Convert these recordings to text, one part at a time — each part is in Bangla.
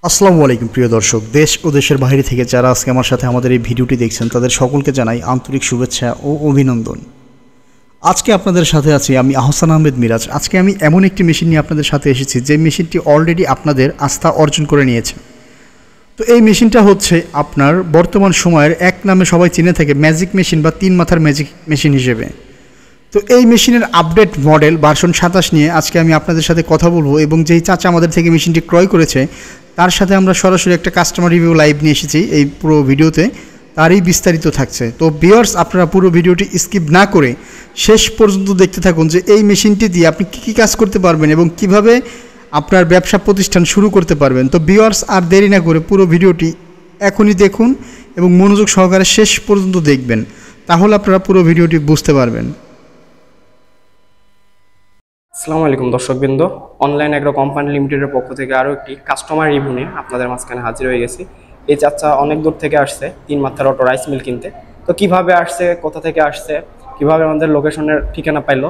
আসসালামু আলাইকুম প্রিয় দর্শক, দেশ ও দেশের বাইরে থেকে যারা আজকে আমার সাথে আমাদের এই ভিডিওটি দেখছেন তাদের সকলকে জানাই আন্তরিক শুভেচ্ছা ও অভিনন্দন। আজকে আপনাদের সাথে আছি আমি আহসান আহমেদ মিরাজ। আজকে আমি এমন একটি মেশিন নিয়ে আপনাদের সাথে এসেছি যে মেশিনটি অলরেডি আপনাদের আস্থা অর্জন করে নিয়েছে। তো এই মেশিনটা হচ্ছে আপনার বর্তমান সময়ের এক নামে সবাই চিনে থাকে ম্যাজিক মেশিন বা 3 মাথার ম্যাজিক মেশিন হিসেবে। তো এই মেশিনের আপডেট মডেল ভার্সন 27 নিয়ে আজকে আমি আপনাদের সাথে কথা বলবো এবং যেই চাচা আমাদের থেকে মেশিনটি ক্রয় করেছে তার সাথে আমরা সরাসরি একটা কাস্টমার রিভিউ লাইভ নিয়ে এসেছি এই পুরো ভিডিওতে, তারই বিস্তারিত থাকছে। তো ভিউয়ার্স, আপনারা পুরো ভিডিওটি স্কিপ না করে শেষ পর্যন্ত দেখতে থাকুন যে এই মেশিনটি দিয়ে আপনি কী কী কাজ করতে পারবেন এবং কিভাবে আপনার ব্যবসা প্রতিষ্ঠান শুরু করতে পারবেন। তো ভিউয়ার্স, আর দেরি না করে পুরো ভিডিওটি এখনই দেখুন এবং মনোযোগ সহকারে শেষ পর্যন্ত দেখবেন, তাহলে আপনারা পুরো ভিডিওটি বুঝতে পারবেন। আসসালামু আলাইকুম দর্শকবৃন্দ, অনলাইন এগ্রো কোম্পানি লিমিটেডের পক্ষ থেকে আরও একটি কাস্টমার রিভিউ নিয়ে আপনাদের মাঝখানে হাজির হয়ে গেছি। এই চাচা অনেক দূর থেকে আসছে 3 মাথার অটো রাইস মিল কিনতে। তো কিভাবে আসছে, কোথা থেকে আসছে, কিভাবে আমাদের লোকেশনের ঠিকানা পাইলো,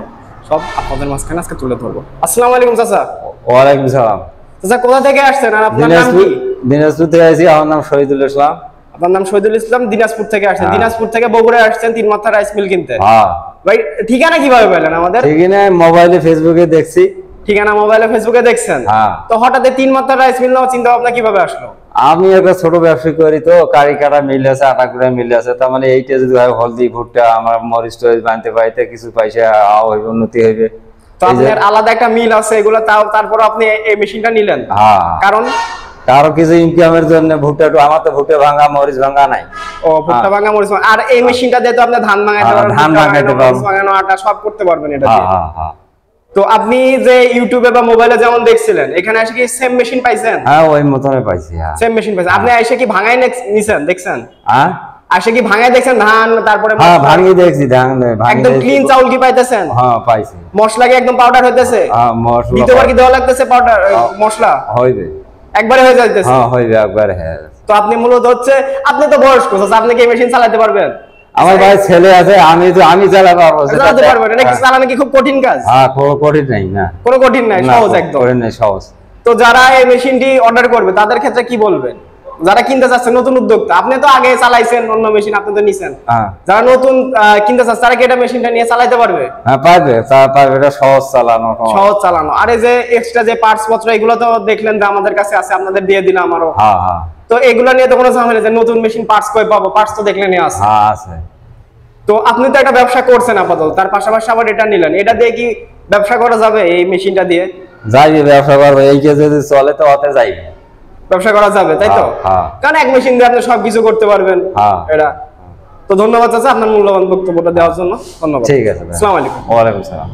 সব আপনাদের মাঝখানে আজকে তুলে ধরবো। আসসালামু আলাইকুম চাচা। ওয়ালাইকুম সালাম। চাচা কোথা থেকে আসছেন আর আপনার নাম কি? দিনাজপুর থেকে আসছি, আমার নাম শহীদুল ইসলাম। আপনার নাম শহীদুল ইসলাম, দিনাজপুর থেকে আসছেন। দিনাজপুর থেকে বগুড়ায় আসছেন 3 মাথার রাইস মিল কিনতে। হ্যাঁ ভাই, ঠিকানা কিভাবে পেলেন আমাদের? ঠিকানা মোবাইলে ফেসবুকে দেখছি। ঠিকানা মোবাইলে ফেসবুকে দেখছেন? হ্যাঁ। তো হঠাৎ 3 মাথার রাইস মিল নেওয়ার চিন্তা ভাবনা কিভাবে আসলো? আমি একটা ছোট ব্যবসা করি, তো কারি কাটা মিল আছে, আটা কুড়া মিল আছে। তার মানে এইটা যদি হয় হলদি ভুট্টা আমার মরিচ টরিচ বানতে পাইতে কিছু পয়সা উন্নতি হইবে। তো আপনার আলাদা একটা মিল আছে এগুলো, তারপর আপনি এই মেশিনটা নিলেন? হ্যাঁ। কারণ কারো কিছু ইনকামের জন্য ভুট্টা, আমার তো ভুট্টা ভাঙা মরিচ ভাঙা নাই। ও, ভুট্টা ভাঙা মরিচ ভাঙা। আর এই মেশিনটা দিয়ে তো আপনি ধান ভাঙাইতে পারবেন, ধান ভাঙাইতে পারবেন, ভাঙানো আটা সব করতে পারবেন এটা দিয়ে। হ্যাঁ হ্যাঁ। তো আপনি যে ইউটিউবে বা মোবাইলে যেমন দেখছিলেন, এখানে এসে কি সেম মেশিন পাইছেন? হ্যাঁ, ওই মতনই পাইছি। হ্যাঁ, সেম মেশিন পাইছেন। আপনি এসে কি ভাঙাই নিছেন, দেখছেন? হ্যাঁ, এসে কি ভাঙাই দেখছেন ধান? তারপরে হ্যাঁ ভাঙি দেখছি, ধান একদম ক্লিন চাউল কি পাইতেছেন? হ্যাঁ পাইছি। মশলা কি একদম পাউডার হইতেছে? হ্যাঁ, মশলা দ্বিতীয়বার কি দেওয়া লাগতেছে পাউডার মশলা? হইবে, একবারে হয়ে যাইতেছে? হ্যাঁ হইবে একবারে। হ্যাঁ। তো আপনি মূলত হচ্ছে, আপনি তো বয়স্ক, আপনি কি মেশিন চালাতে পারবেন? আমার ভাই ছেলে আছে, আমি চালাতে পারবো। চালাতে পারবেন? এটা কি চালানো কি খুব কঠিন কাজ? হ্যাঁ, কঠিন নাই, না কোনো কঠিন নাই, সহজ একদম। কঠিন নাই, সহজ। তো যারা এই মেশিনটি অর্ডার করবে তাদের ক্ষেত্রে কি বলবেন? যারা কিনতে চাচ্ছে, নতুন উদ্যোক্তা, আপনি তো আগে চালাইছেন অন্য মেশিন, আপনি তো নিছেন। যারা নতুন কিনতে চাচ্ছে তারা কি এটা মেশিনটা নিয়ে চালাতে পারবে? হ্যাঁ পারবে, এটা সহজ চালানো, সহজ চালানো। আর এই যে এক্সট্রা যে পার্টস পত্র এগুলো তো দেখলেন যে আমাদের কাছে আছে, আপনাদের দিয়ে দিলাম আরো। হ্যাঁ হ্যাঁ। তো এগুলো নিয়ে তো কোনো ঝামেলা যে নতুন মেশিন পার্টস কই পাবো? পার্টস তো দেখলেন আছে। হ্যাঁ আছে। তো আপনি তো একটা ব্যবসা করছেন আপাতত, তার পাশাপাশি আবার এটা নিলেন, এটা দিয়ে কি ব্যবসা করা যাবে? এই মেশিনটা দিয়ে যাইবে, ব্যবসা করবো। এই যে যদি চলে তো অতে যাইবে, ব্যবসা করা যাবে, তাই তো? কারণ এক মেশিন দিয়ে আপনি সবকিছু করতে পারবেন। এটা তো ধন্যবাদ চাচা আপনার মূল্যবান বক্তব্যটা দেওয়ার জন্য। ধন্যবাদ। ঠিক আছে, আসসালামু আলাইকুম। ওয়ালাইকুম সালাম।